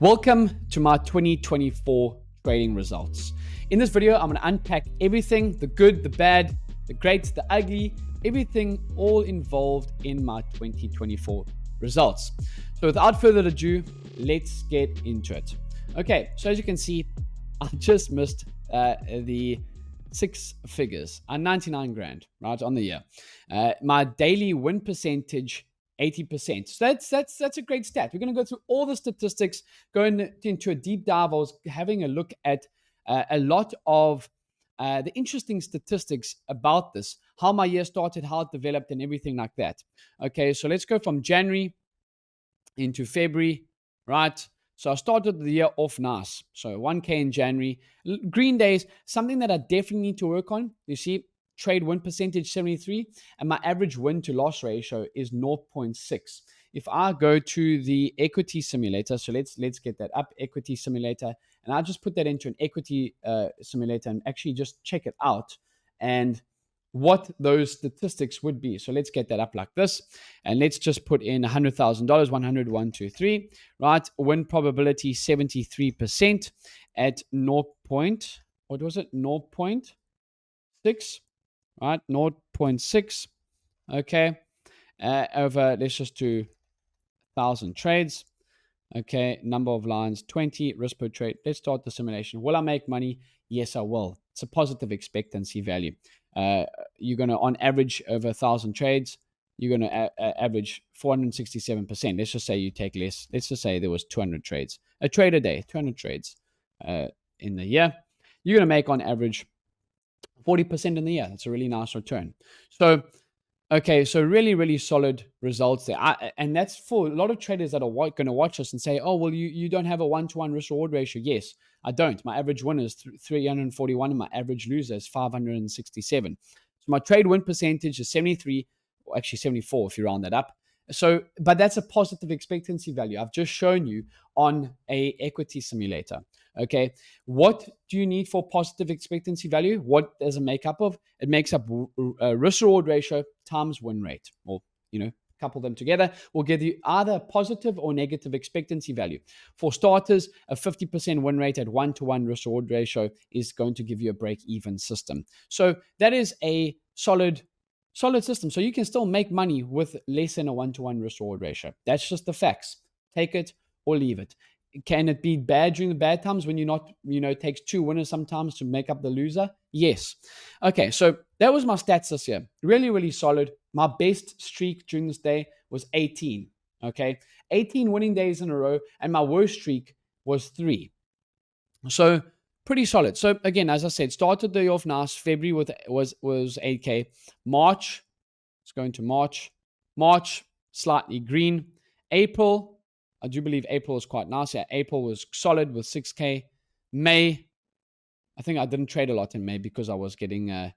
Welcome to my 2024 trading results. In this video, I'm going to unpack everything, the good, the bad, the great, the ugly, everything all involved in my 2024 results. So without further ado, let's get into it. Okay, so as you can see, I just missed the six figures, 99 grand, right, on the year. My daily win percentage, 80%. So that's a great stat. We're going to go through all the statistics, going into a deep dive. I was having a look at a lot of the interesting statistics about this, how my year started, how it developed, and everything like that. Okay, so let's go from January into February, right? So I started the year off nice. So 1K in January. Green days, something that I definitely need to work on. You see, trade win percentage 73, and my average win to loss ratio is 0.6. If I go to the equity simulator, so let's get that up, equity simulator, and I'll just put that into an equity simulator and actually just check it out and what those statistics would be. So let's get that up like this, and let's just put in $100,000, 100, 1, 2, 3, right? Win probability 73% at 0.6, right? 0.6, okay, over, let's just do 1,000 trades, okay, number of lines, 20, risk per trade. Let's start the simulation. Will I make money? Yes, I will. It's a positive expectancy value. You're going to, on average, over 1,000 trades, you're going to average 467%. Let's just say you take less. Let's just say there was 200 trades. A trade a day, 200 trades in the year. You're going to make, on average, 40% in the year. That's a really nice return. So, okay, so really, really solid results there. And that's for a lot of traders that are going to watch us and say, oh, well, you don't have a one-to-one risk-reward ratio. Yes, I don't. My average winner is 341 and my average loser is 567. So my trade win percentage is 73, or actually 74 if you round that up. So, but that's a positive expectancy value. I've just shown you on a equity simulator. Okay, what do you need for positive expectancy value? What does it make up of? It makes up risk reward ratio times win rate, or couple them together will give you either positive or negative expectancy value. For starters, a 50% win rate at 1-to-1 risk reward ratio is going to give you a break-even system. So that is a solid system. So you can still make money with less than a 1-to-1 risk reward ratio. That's just the facts. Take it or leave it. Can it be bad during the bad times when you're not, it takes two winners sometimes to make up the loser? Yes. Okay, so that was my stats this year. Really, really solid. My best streak during this day was 18. Okay, 18 winning days in a row, and my worst streak was 3. So pretty solid. So again, as I said, started the year off nice. February was 8K. March, let's go into March. March, slightly green. April, I do believe April was quite nice. Yeah, April was solid with 6K. May, I think I didn't trade a lot in May because I was getting, I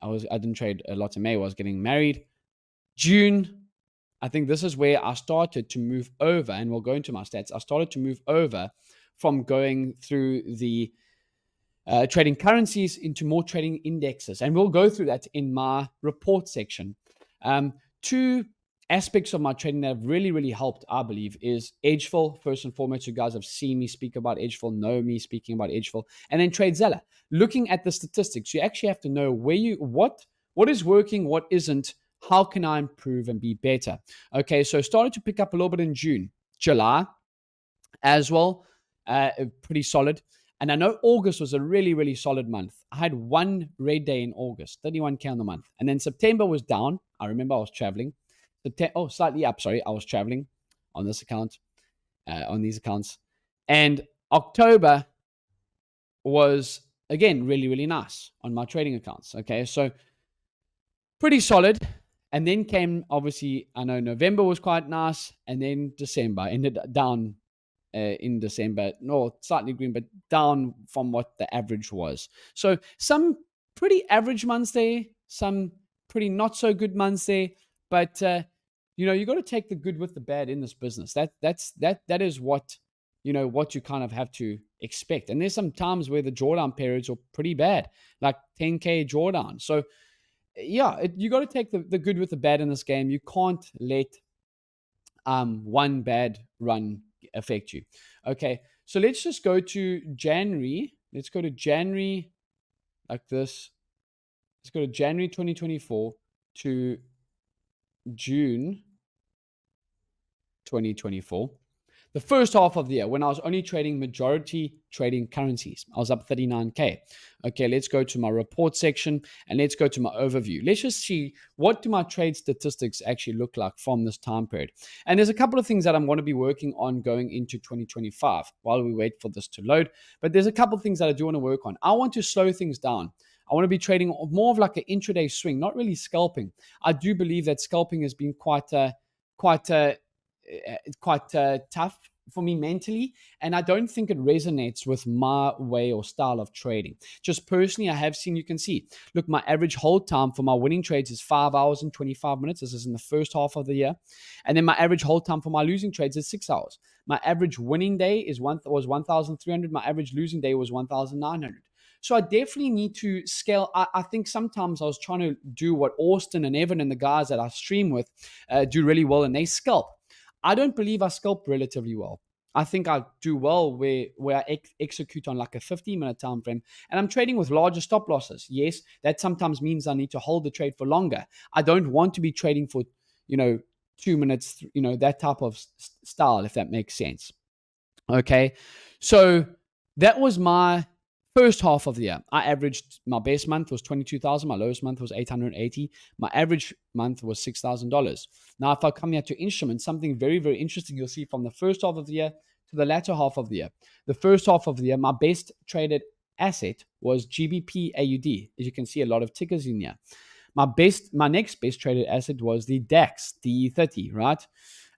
didn't trade a lot in May. I was getting married. June, I think this is where I started to move over, and we'll go into my stats. I started to move over from going through the trading currencies into more trading indexes. And we'll go through that in my report section. Two aspects of my trading that have really, really helped, I believe, is Edgefill. First and foremost, you guys have seen me speak about Edgefill, know me speaking about Edgefill, and then TradeZella. Looking at the statistics, you actually have to know what is working, what isn't, how can I improve and be better. Okay, so started to pick up a little bit in June. July as well, pretty solid. And I know August was a really, really solid month. I had one red day in August, 31K on the month. And then September was down. I remember I was traveling. Slightly up, sorry. I was traveling on this account, on these accounts. And October was, again, really, really nice on my trading accounts. Okay, so pretty solid. And then came, obviously, I know November was quite nice. And then December ended down in December. No, slightly green, but down from what the average was. So some pretty average months there, some pretty not so good months there. But you got to take the good with the bad in this business. That is what what you kind of have to expect. And there's some times where the drawdown periods are pretty bad, like 10K drawdown. So yeah, you got to take the good with the bad in this game. You can't let one bad run affect you. Okay, so let's just go to January. Let's go to January like this. Let's go to January 2024 to June 2024. The first half of the year, when I was only trading majority trading currencies, I was up 39K. Okay, let's go to my report section and let's go to my overview. Let's just see, what do my trade statistics actually look like from this time period? And there's a couple of things that I'm going to be working on going into 2025 while we wait for this to load. But there's a couple of things that I do want to work on. I want to slow things down. I want to be trading more of like an intraday swing, not really scalping. I do believe that scalping has been quite tough for me mentally, and I don't think it resonates with my way or style of trading. Just personally, I have seen, you can see, look, my average hold time for my winning trades is 5 hours and 25 minutes. This is in the first half of the year. And then my average hold time for my losing trades is 6 hours. My average winning day was 1,300. My average losing day was 1,900. So I definitely need to scale. I think sometimes I was trying to do what Austin and Evan and the guys that I stream with do really well, and they scalp. I don't believe I scalp relatively well. I think I do well where I execute on like a 15-minute time frame, and I'm trading with larger stop losses. Yes, that sometimes means I need to hold the trade for longer. I don't want to be trading for 2 minutes, that type of style, if that makes sense. Okay, so that was my first half of the year. I averaged, my best month was 22,000. My lowest month was 880. My average month was $6,000. Now, if I come here to instruments, something very, very interesting you'll see from the first half of the year to the latter half of the year. The first half of the year, my best traded asset was GBP AUD. As you can see, a lot of tickers in here. My next best traded asset was the DAX, the 30, right?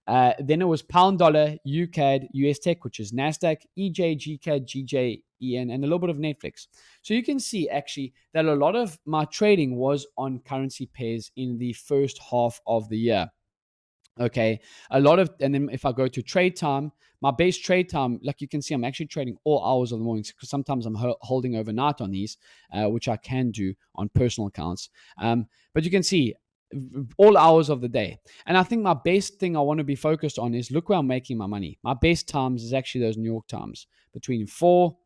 Then it was pound dollar, UCAD, US Tech, which is NASDAQ, EJ, GCAD, GJ, EN, and a little bit of Netflix. So you can see actually that a lot of my trading was on currency pairs in the first half of the year. Okay, and then if I go to trade time, my base trade time, like you can see, I'm actually trading all hours of the morning because sometimes I'm holding overnight on these, which I can do on personal accounts. But you can see all hours of the day. And I think my best thing I want to be focused on is look where I'm making my money. My best times is actually those New York times between 4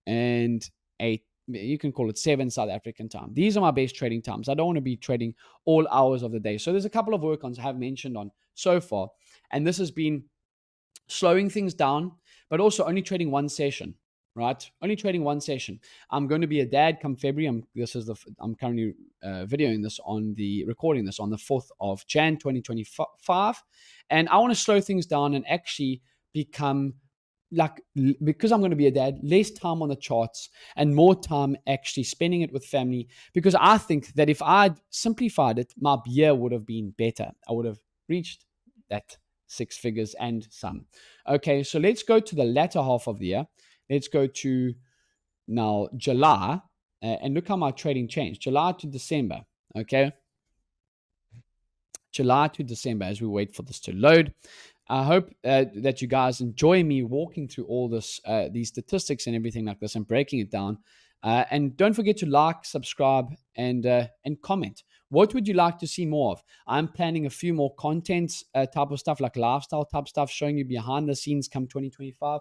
and 8. You can call it 7 South African time. These are my best trading times. I don't want to be trading all hours of the day. So there's a couple of work-ons I have mentioned on so far. And this has been slowing things down, but also only trading one session, right? Only trading one session. I'm going to be a dad come February. I'm currently recording this on the 4th of Jan 2025. And I want to slow things down and actually become, because I'm going to be a dad, less time on the charts and more time actually spending it with family. Because I think that if I'd simplified it, my year would have been better. I would have reached that 6 figures and some. Okay, so let's go to the latter half of the year. Let's go to now July and look how my trading changed. July to December. Okay, July to December as we wait for this to load. I hope that you guys enjoy me walking through all this, these statistics and everything like this, and breaking it down. And don't forget to like, subscribe, and comment. What would you like to see more of? I'm planning a few more content type of stuff, like lifestyle type stuff, showing you behind the scenes come 2025.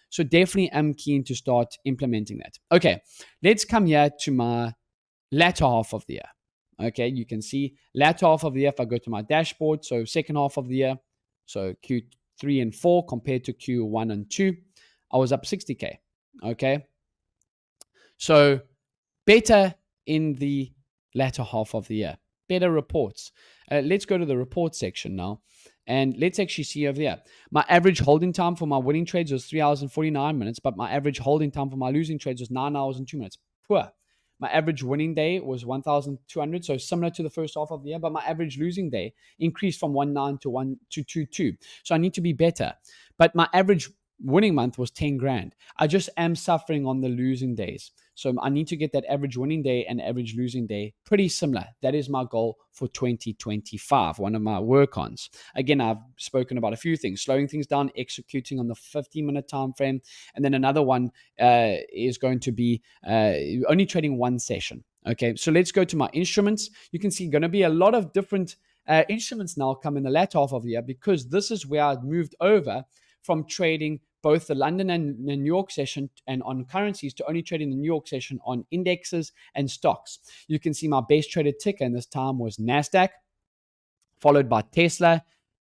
So definitely am keen to start implementing that. Okay, let's come here to my latter half of the year. Okay, you can see latter half of the year, if I go to my dashboard, so second half of the year, so Q3 and 4 compared to Q1 and 2, I was up 60K. Okay, so better in the latter half of the year, better reports. Let's go to the report section now, and let's actually see over there. My average holding time for my winning trades was 3 hours and 49 minutes, but my average holding time for my losing trades was 9 hours and 2 minutes. Poor. My average winning day was 1,200, so similar to the first half of the year, but my average losing day increased from 1.9 to 1.22. So I need to be better. But my average winning month was 10 grand. I just am suffering on the losing days. So I need to get that average winning day and average losing day pretty similar. That is my goal for 2025, one of my work-ons. Again, I've spoken about a few things, slowing things down, executing on the 15-minute time frame. And then another one is going to be only trading one session. Okay, so let's go to my instruments. You can see going to be a lot of different instruments now come in the latter half of the year, because this is where I've moved over from trading both the London and the New York session and on currencies to only trading the New York session on indexes and stocks. You can see my best traded ticker in this time was NASDAQ, followed by Tesla,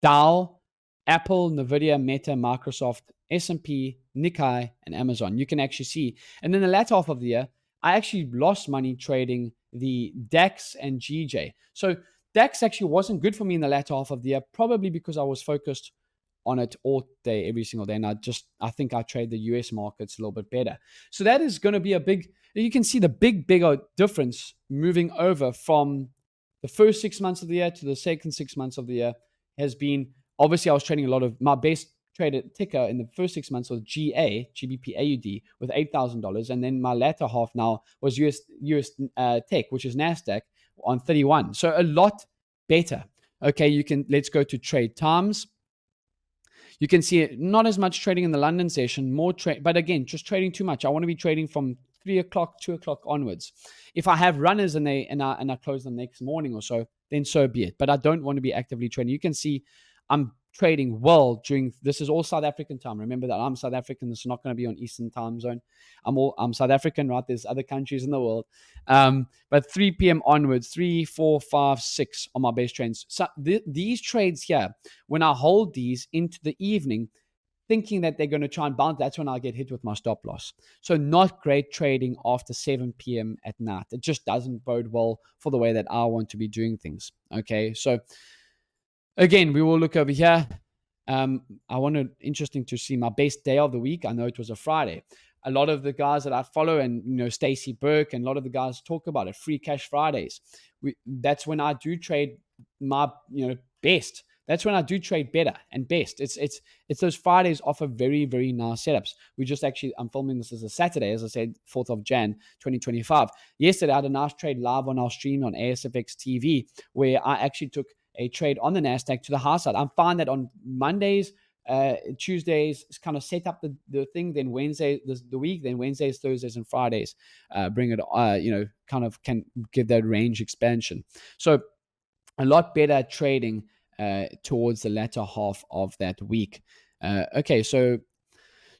Dow, Apple, Nvidia, Meta, Microsoft, S&P, Nikkei, and Amazon. You can actually see. And in the latter half of the year, I actually lost money trading the DAX and GJ. So DAX actually wasn't good for me in the latter half of the year, probably because I was focused on it all day, every single day. And I think I trade the US markets a little bit better. So that is going to be you can see the bigger difference moving over from the first 6 months of the year to the second 6 months of the year has been, obviously I was trading a lot of my best traded ticker in the first 6 months was GBP AUD with $8,000. And then my latter half now was US Tech, which is NASDAQ on 31. So a lot better. Okay, let's go to trade times. You can see it, not as much trading in the London session, more trade, but again, just trading too much. I want to be trading from 3 o'clock, 2 o'clock onwards. If I have runners and I close the next morning or so, then so be it. But I don't want to be actively trading. You can see I'm trading well this is all South African time. Remember that I'm South African. This is not going to be on Eastern time zone. I'm South African, right? There's other countries in the world. But 3 p.m. onwards, 3, 4, 5, 6 on my base trades. So these trades here, when I hold these into the evening, thinking that they're going to try and bounce, that's when I get hit with my stop loss. So not great trading after 7 p.m. at night. It just doesn't bode well for the way that I want to be doing things. Okay, so again, we will look over here. Interesting to see my best day of the week. I know it was a Friday. A lot of the guys that I follow, and Stacy Burke, and a lot of the guys talk about it. Free Cash Fridays. That's when I do trade my best. That's when I do trade better and best. It's those Fridays offer very, very nice setups. I'm filming this as a Saturday, as I said, 4th of Jan, 2025. Yesterday, I had a nice trade live on our stream on ASFX TV, where I actually took a trade on the NASDAQ to the high side. I find that on Mondays, Tuesdays, kind of set up the thing, then Wednesday, the week, then Wednesdays, Thursdays, and Fridays, bring it, kind of can give that range expansion. So a lot better at trading towards the latter half of that week. Okay, so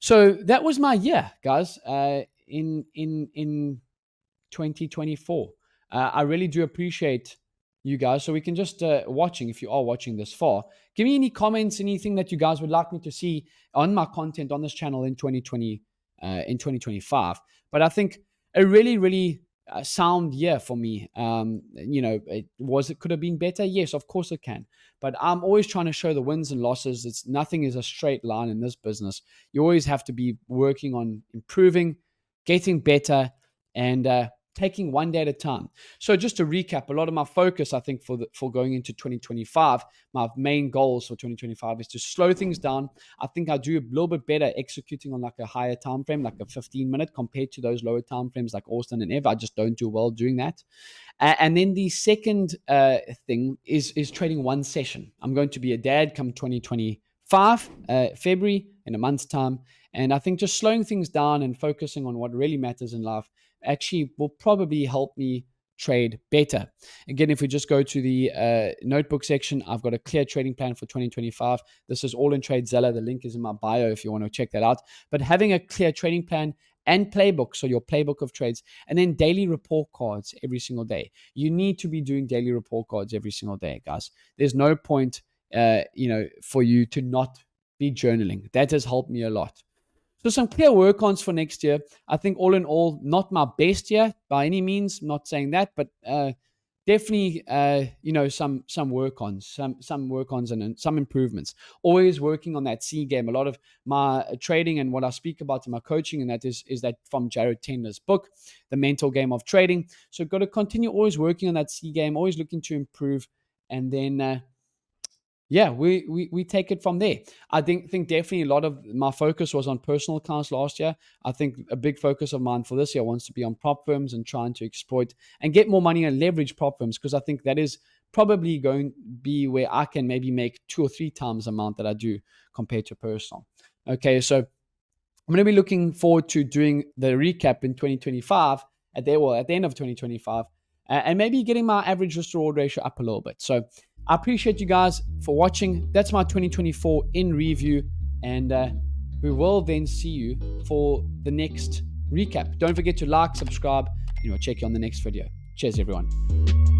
that was my year, guys, in 2024. I really do appreciate you guys. So we can just watching, if you are watching this far, give me any comments, anything that you guys would like me to see on my content on this channel in 2025. But I think a really, really sound year for me. It could have been better. Yes, of course it can. But I'm always trying to show the wins and losses. Nothing is a straight line in this business. You always have to be working on improving, getting better, and taking one day at a time. So just to recap, a lot of my focus, I think, for going into 2025, my main goals for 2025 is to slow things down. I think I do a little bit better executing on like a higher time frame, like a 15-minute, compared to those lower time frames like Austin and Ev. I just don't do well doing that. And then the second thing is trading one session. I'm going to be a dad come 2025, February, in a month's time. And I think just slowing things down and focusing on what really matters in life actually will probably help me trade better. Again, if we just go to the notebook section, I've got a clear trading plan for 2025. This is all in TradeZella. The link is in my bio if you want to check that out. But having a clear trading plan and playbook, so your playbook of trades, and then daily report cards every single day. You need to be doing daily report cards every single day, guys. There's no point, for you to not be journaling. That has helped me a lot. So some clear work-ons for next year. I think all in all, not my best year by any means, not saying that, but definitely, some work-ons, some work-ons and some improvements. Always working on that C game. A lot of my trading and what I speak about in my coaching, and that is that from Jared Tendler's book, The Mental Game of Trading. So got to continue always working on that C game, always looking to improve, and then we take it from there. I think definitely a lot of my focus was on personal accounts last year. I think a big focus of mine for this year wants to be on prop firms and trying to exploit and get more money and leverage prop firms, because I think that is probably going to be where I can maybe make 2 or 3 times the amount that I do compared to personal. Okay, so I'm going to be looking forward to doing the recap in 2025 at the end of 2025, and maybe getting my average risk reward ratio up a little bit. So I appreciate you guys for watching. That's my 2024 in review. And we will then see you for the next recap. Don't forget to like, subscribe, and we'll check you on the next video. Cheers, everyone.